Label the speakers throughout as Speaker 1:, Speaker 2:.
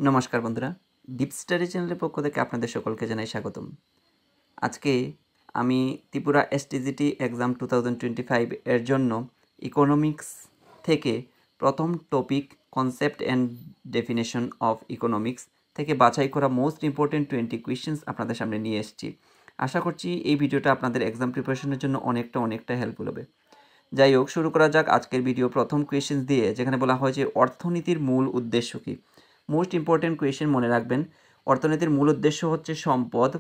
Speaker 1: নমস্কার বন্ধুরা, deep study চ্যানেলের পক্ষ থেকে আপনাদের সকলকে জানাই স্বাগতম। আজকে আমি ত্রিপুরা এসটিজিটি এক্সাম 2025 এর জন্য ইকোনমিক্স থেকে প্রথম topic concept and definition of economics থেকে বাছাই করা মোস্ট ইম্পর্টেন্ট 20 কোয়েশ্চেন্স আপনাদের সামনে নিয়ে এসেছি। আশা করছি এই ভিডিওটা আপনাদের এক্সাম প্রিপারেশনের জন্য অনেকটা হেল্পফুল হবে। যাই হোক, শুরু করা যাক আজকের ভিডিও প্রথম কোয়েশ্চেন্স দিয়ে, যেখানে বলা হয়েছে অর্থনীতির মূল উদ্দেশ্য কী। মোস্ট ইম্পর্টেন্ট কোয়েশ্চেন, মনে রাখবেন। অর্থনীতির মূল উদ্দেশ্য হচ্ছে সম্পদ,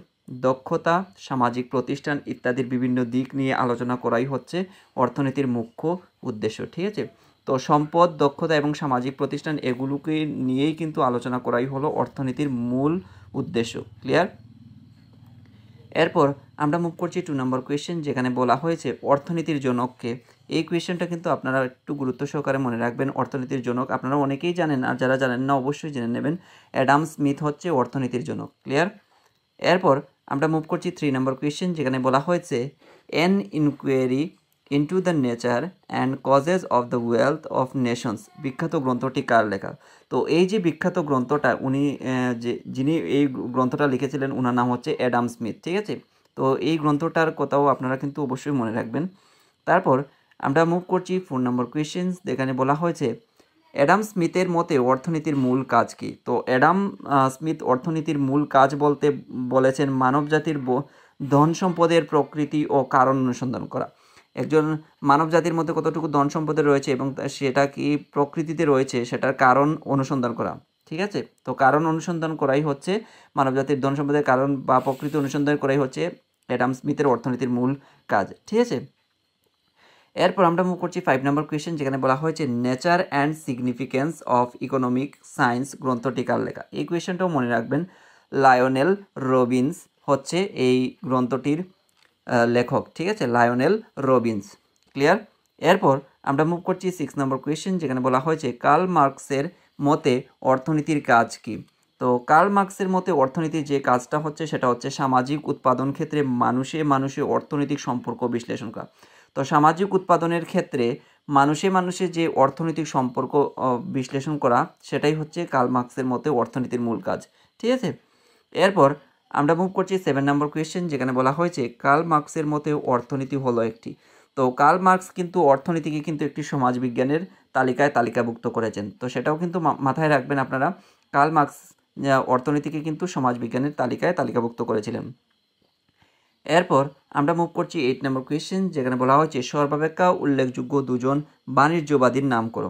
Speaker 1: দক্ষতা, সামাজিক প্রতিষ্ঠান ইত্যাদির বিভিন্ন দিক নিয়ে আলোচনা করাই হচ্ছে অর্থনীতির মুখ্য উদ্দেশ্য। ঠিক আছে, তো সম্পদ, দক্ষতা এবং সামাজিক প্রতিষ্ঠান এগুলোকে নিয়েই কিন্তু আলোচনা করাই হলো অর্থনীতির মূল উদ্দেশ্য। ক্লিয়ার? এরপর আমরা মুভ করছি 2 নম্বর কোয়েশ্চেন, যেখানে বলা হয়েছে অর্থনীতির জনককে। এই কোয়েশ্চেনটা কিন্তু আপনারা একটু গুরুত্ব সহকারে মনে রাখবেন। অর্থনীতির জনক আপনারা অনেকেই জানেন, আর যারা জানেন না অবশ্যই জেনে নেবেন। অ্যাডাম স্মিথ হচ্ছে অর্থনীতির জনক। ক্লিয়ার? এরপর আমরা মুভ করছি 3 নম্বর কোয়েশ্চেন, যেখানে বলা হয়েছে an inquiry into the nature and causes of the wealth of nations. বিখ্যাত গ্রন্থটি কার লেখা? তো এই যে বিখ্যাত গ্রন্থটা, যিনি এই গ্রন্থটা লিখেছিলেন ওনার নাম হচ্ছে অ্যাডাম স্মিথ। ঠিক আছে, তো এই গ্রন্থটার কথাও আপনারা কিন্তু অবশ্যই মনে রাখবেন। তারপর আমরা মুভ করছি 4 নম্বর কোয়েশ্চেন, যেখানে বলা হয়েছে অ্যাডাম স্মিথের মতে অর্থনীতির মূল কাজ কী। তো অ্যাডাম স্মিথ অর্থনীতির মূল কাজ বলতে বলেছেন মানবজাতির ধন সম্পদের প্রকৃতি ও কারণ অনুসন্ধান করা। একজন মানব জাতির মধ্যে কতটুকু ধন সম্পদের রয়েছে এবং সেটা কি প্রকৃতিতে রয়েছে সেটার কারণ অনুসন্ধান করা। ঠিক আছে, তো কারণ অনুসন্ধান করাই হচ্ছে মানবজাতির ধন সম্পদের কারণ বা প্রকৃতি অনুসন্ধান করাই হচ্ছে অ্যাডাম স্মিথের অর্থনীতির মূল কাজ। ঠিক আছে, এরপর আমরা মুভ করছি 5 নম্বর কোয়েশ্চেন, যেখানে বলা হয়েছে nature and significance of economic science গ্রন্থটি কার লেখা। এই কোয়েশ্চেনটাও মনে রাখবেন। লায়নেল রবিন্স হচ্ছে এই গ্রন্থটির লেখক। ঠিক আছে, লায়নেল রবিন্স। ক্লিয়ার? এরপর আমরা মুভ করছি 6 নম্বর কোয়েশ্চেন, যেখানে বলা হয়েছে কার্ল মার্কসের মতে অর্থনীতির কাজ কী। তো কার্ল মার্কসের মতে অর্থনীতির যে কাজটা হচ্ছে সেটা হচ্ছে সামাজিক উৎপাদন ক্ষেত্রে মানুষে অর্থনৈতিক সম্পর্ক বিশ্লেষণ করা। তো সামাজিক উৎপাদনের ক্ষেত্রে মানুষে যে অর্থনৈতিক সম্পর্ক বিশ্লেষণ করা, সেটাই হচ্ছে কার্ল মার্কসের মতে অর্থনীতির মূল কাজ। ঠিক আছে, এরপর আমরা মুভ করছি 7 নম্বর কোয়েশ্চেন, যেখানে বলা হয়েছে কার্ল মার্কসের মতে অর্থনীতি হলো একটি। তো কার্ল মার্কস কিন্তু অর্থনীতিকে কিন্তু একটি সমাজবিজ্ঞানের তালিকাভুক্ত করেছেন। তো সেটাও কিন্তু মাথায় রাখবেন আপনারা। কার্ল মার্কস অর্থনীতিকে কিন্তু সমাজবিজ্ঞানের তালিকাভুক্ত করেছিলেন। এরপর আমরা মুভ করছি 8 নম্বর কোয়েশ্চেন, যেখানে বলা হয়েছে সর্বাপেক্ষা উল্লেখযোগ্য দুজন বাণিজ্যবাদীর নাম করো।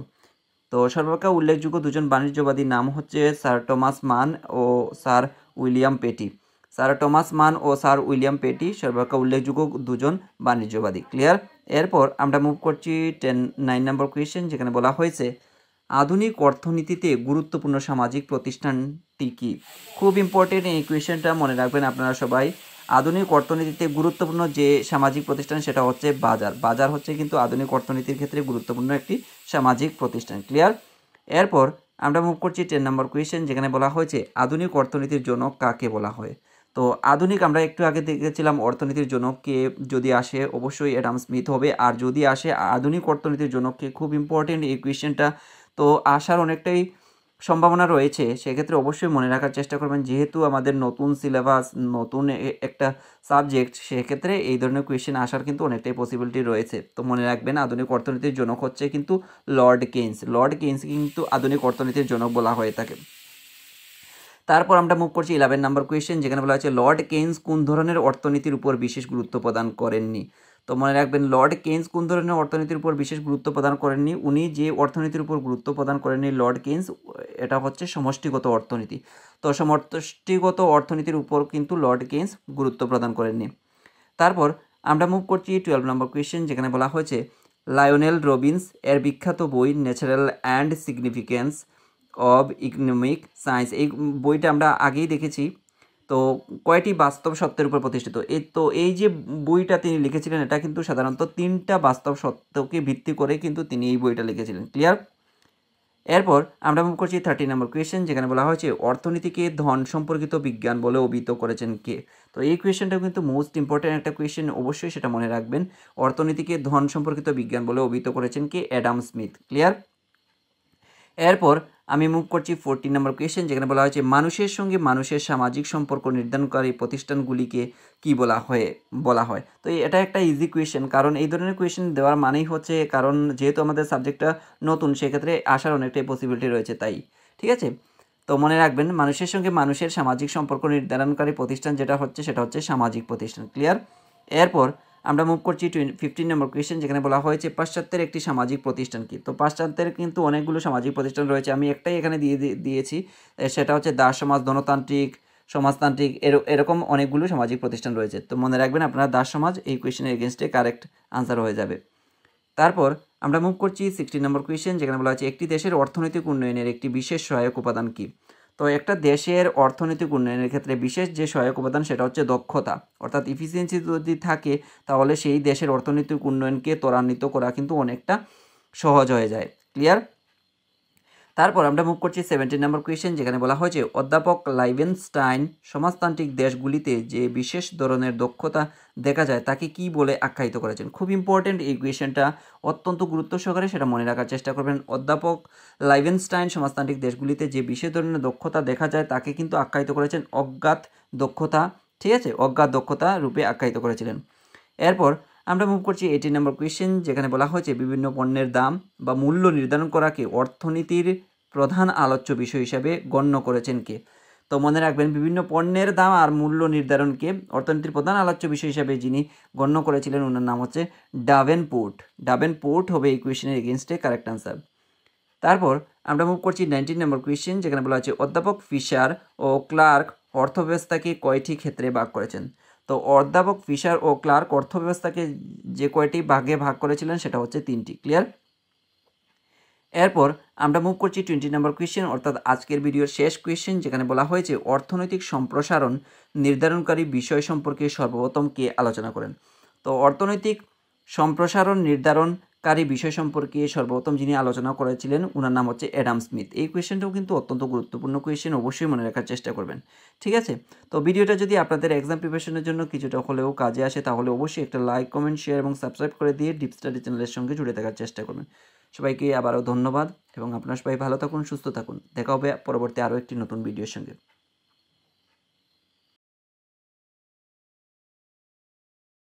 Speaker 1: তো সর্বাপেক্ষা উল্লেখযোগ্য দুজন বাণিজ্যবাদীর নাম হচ্ছে স্যার টমাস মান ও স্যার উইলিয়াম পেটি। স্যার টমাস মান ও স্যার উইলিয়াম পেটি সর্বাপেক্ষা উল্লেখযোগ্য দুজন বাণিজ্যবাদী। ক্লিয়ার? এরপর আমরা মুভ করছি 9 নম্বর কোয়েশ্চেন, যেখানে বলা হয়েছে আধুনিক অর্থনীতিতে গুরুত্বপূর্ণ সামাজিক প্রতিষ্ঠানটি কী। খুব ইম্পর্টেন্ট এই কোয়েশ্চেনটা, মনে রাখবেন আপনারা সবাই। আধুনিক অর্থনীতিতে গুরুত্বপূর্ণ যে সামাজিক প্রতিষ্ঠান সেটা হচ্ছে বাজার। বাজার হচ্ছে কিন্তু আধুনিক অর্থনীতির ক্ষেত্রে গুরুত্বপূর্ণ একটি সামাজিক প্রতিষ্ঠান। ক্লিয়ার? এরপর আমরা মুভ করছি 10 নম্বর কোয়েশ্চেন, যেখানে বলা হয়েছে আধুনিক অর্থনীতির জনক কাকে বলা হয়। তো আধুনিক আমরা একটু আগে দেখেছিলাম অর্থনীতির জনককে যদি আসে অবশ্যই অ্যাডাম স্মিথ হবে, আর যদি আসে আধুনিক অর্থনীতির জনককে, খুব ইম্পর্টেন্ট এই কোয়েশ্চেনটা, তো আসার অনেকটাই সম্ভাবনা রয়েছে। সেক্ষেত্রে অবশ্যই মনে রাখার চেষ্টা করবেন, যেহেতু আমাদের নতুন সিলেবাস, নতুন একটা সাবজেক্ট, সেক্ষেত্রে এই ধরনের কোয়েশ্চেন আসার কিন্তু অনেকটাই পসিবিলিটি রয়েছে। তো মনে রাখবেন আধুনিক অর্থনীতির জনক হচ্ছে কিন্তু লর্ড কেইনস। লর্ড কেইনসকে কিন্তু আধুনিক অর্থনীতির জনক বলা হয়ে থাকে। তারপর আমরা মুভ করছি 11 নম্বর কোয়েশ্চেন, যেখানে বলা হচ্ছে লর্ড কেইনস কোন ধরনের অর্থনীতির উপর বিশেষ গুরুত্ব প্রদান করেননি। তো মনে রাখবেন লর্ড কেইনস কোন ধরনের অর্থনীতির উপর বিশেষ গুরুত্ব প্রদান করেননি। উনি যে অর্থনীতির উপর গুরুত্ব প্রদান করেননি লর্ড কেইনস, এটা হচ্ছে সমষ্টিগত অর্থনীতি। তো সমষ্টিগত অর্থনীতির উপর কিন্তু লর্ড কেইনস গুরুত্ব প্রদান করেননি। তারপর আমরা মুভ করছি 12 নম্বর কোয়েশ্চেন, যেখানে বলা হয়েছে লায়নেল রবিন্স এর বিখ্যাত বই natural and significance of economic science, এই বইটা আমরা আগেই দেখেছি। তো কয়টি বাস্তব সত্যের উপর প্রতিষ্ঠিত। এই যে বইটা তিনি লিখেছিলেন, এটা কিন্তু সাধারণত 3টা বাস্তব সত্যকে ভিত্তি করে কিন্তু তিনি এই বইটা লিখেছিলেন। ক্লিয়ার? এরপর আমরা মুভ করছি 13 নম্বর কোয়েশ্চেন, যেখানে বলা হয়েছে অর্থনীতিকে ধন সম্পর্কিত বিজ্ঞান বলে অভিহিত করেছেন কে। তো এই কোয়েশ্চেনটা কিন্তু মোস্ট ইম্পর্টেন্ট একটা কোয়েশ্চেন, অবশ্যই সেটা মনে রাখবেন। অর্থনীতিকে ধন সম্পর্কিত বিজ্ঞান বলে অভিহিত করেছেন কে? Adam Smith. ক্লিয়ার? এরপর আমি মুভ করছি 14 নম্বর কোয়েশ্চেন, যেখানে বলা হয়েছে মানুষের সঙ্গে মানুষের সামাজিক সম্পর্ক নির্ধারণকারী প্রতিষ্ঠানগুলিকে কি বলা হয়। তো এটা একটা ইজি কোয়েশ্চেন, কারণ এই ধরনের কোয়েশ্চেন দেওয়ার মানেই হচ্ছে, কারণ যেহেতু আমাদের সাবজেক্টটা নতুন সেক্ষেত্রে আসার অনেকটাই পসিবিলিটি রয়েছে, তাই ঠিক আছে। তো মনে রাখবেন, মানুষের সঙ্গে মানুষের সামাজিক সম্পর্ক নির্ধারণকারী প্রতিষ্ঠান যেটা হচ্ছে সেটা হচ্ছে সামাজিক প্রতিষ্ঠান। ক্লিয়ার? এরপর আমরা মুভ করছি 15 নম্বর কোয়েশ্চেন, যেখানে বলা হয়েছে পাশ্চাত্যের একটি সামাজিক প্রতিষ্ঠান কি। তো পাশ্চাত্যের কিন্তু অনেকগুলো সামাজিক প্রতিষ্ঠান রয়েছে, আমি একটাই এখানে দিয়েছি, সেটা হচ্ছে দাস সমাজ, গণতান্ত্রিক, সমাজতান্ত্রিক, এরকম অনেকগুলো সামাজিক প্রতিষ্ঠান রয়েছে। তো মনে রাখবেন আপনারা দাস সমাজ এই কোয়েশ্চেনের এগেনস্টে কারেক্ট আনসার হয়ে যাবে। তারপর আমরা মুভ করছি 16 নম্বর কোয়েশ্চেন, যেখানে বলা হচ্ছে একটি দেশের অর্থনৈতিক উন্নয়নের একটি বিশেষ সহায়ক উপাদান কি। তো একটা দেশের অর্থনৈতিক উন্নয়নের ক্ষেত্রে বিশেষ যে সহায়ক উপাদান সেটা হচ্ছে দক্ষতা, অর্থাৎ ইফিসিয়েন্সি যদি থাকে তাহলে সেই দেশের অর্থনৈতিক উন্নয়নকে ত্বরান্বিত করা কিন্তু অনেকটা সহজ হয়ে যায়। ক্লিয়ার? তারপর আমরা মুভ করছি 17 নম্বর কোয়েশ্চেন, যেখানে বলা হয়েছে অধ্যাপক লাইভেনস্টাইন সমাজতান্ত্রিক দেশগুলিতে যে বিশেষ ধরনের দক্ষতা দেখা যায় তাকে কি বলে আখ্যায়িত করেছেন। খুব ইম্পর্টেন্ট এই কোয়েশ্চেনটা, অত্যন্ত গুরুত্ব সহকারে সেটা মনে রাখার চেষ্টা করবেন। অধ্যাপক লাইভেনস্টাইন সমাজতান্ত্রিক দেশগুলিতে যে বিশেষ ধরনের দক্ষতা দেখা যায় তাকে কিন্তু আখ্যায়িত করেছেন অজ্ঞাত দক্ষতা, ঠিক আছে, অজ্ঞাত দক্ষতা রূপে আখ্যায়িত করেছিলেন। এরপর আমরা মুভ করছি 18 নম্বর কোয়েশ্চেন, যেখানে বলা হয়েছে বিভিন্ন পণ্যের দাম বা মূল্য নির্ধারণ করাকে অর্থনীতির প্রধান আলোচ্য বিষয় হিসাবে গণ্য করেছেন কে। তো মনে রাখবেন, বিভিন্ন পণ্যের দাম আর মূল্য নির্ধারণকে অর্থনীতির প্রধান আলোচ্য বিষয় হিসাবে যিনি গণ্য করেছিলেন ওনার নাম হচ্ছে ডাভেনপোর্ট হবে এই কোয়েশ্চেনের এগেনস্টে কারেক্ট আনসার। তারপর আমরা মুভ করছি 19 নম্বর কোয়েশ্চেন, যেখানে বলা হচ্ছে অধ্যাপক ফিশার ও ক্লার্ক অর্থব্যবস্থাকে কয়টি ক্ষেত্রে ভাগ করেছেন। তো অধ্যাপক ফিশার ও ক্লার্ক অর্থব্যবস্থাকে যে কয়টি ভাগে ভাগ করেছিলেন সেটা হচ্ছে 3টি। ক্লিয়ার? এরপর আমরা মুভ করছি 20 নম্বর কোয়েশ্চেন, অর্থাৎ আজকের ভিডিওর শেষ কোয়েশ্চেন, যেখানে বলা হয়েছে অর্থনৈতিক সম্প্রসারণ নির্ধারণকারী বিষয় সম্পর্কে সর্বপ্রথম কে আলোচনা করেন। তো অর্থনৈতিক সম্প্রসারণ নির্ধারণকারী বিষয় সম্পর্কে সর্বপ্রথম যিনি আলোচনা করেছিলেন ওনার নাম হচ্ছে অ্যাডাম স্মিথ। এই কোয়েশ্চেনটাও কিন্তু অত্যন্ত গুরুত্বপূর্ণ কোয়েশ্চেন, অবশ্যই মনে রাখার চেষ্টা করবেন। ঠিক আছে? তো ভিডিওটা যদি আপনাদের এক্সাম প্রিপারেশনের জন্য কিছুটা হলেও কাজে আসে তাহলে অবশ্যই একটা লাইক, কমেন্ট, শেয়ার এবং সাবস্ক্রাইব করে দিয়ে ডিপ স্টাডি চ্যানেলের সঙ্গে জুড়ে থাকার চেষ্টা করবেন। সবাইকে আবারও ধন্যবাদ এবং আপনারা সবাই ভালো থাকুন, সুস্থ থাকুন। দেখা হবে পরবর্তী আরও একটি নতুন ভিডিওর সঙ্গে।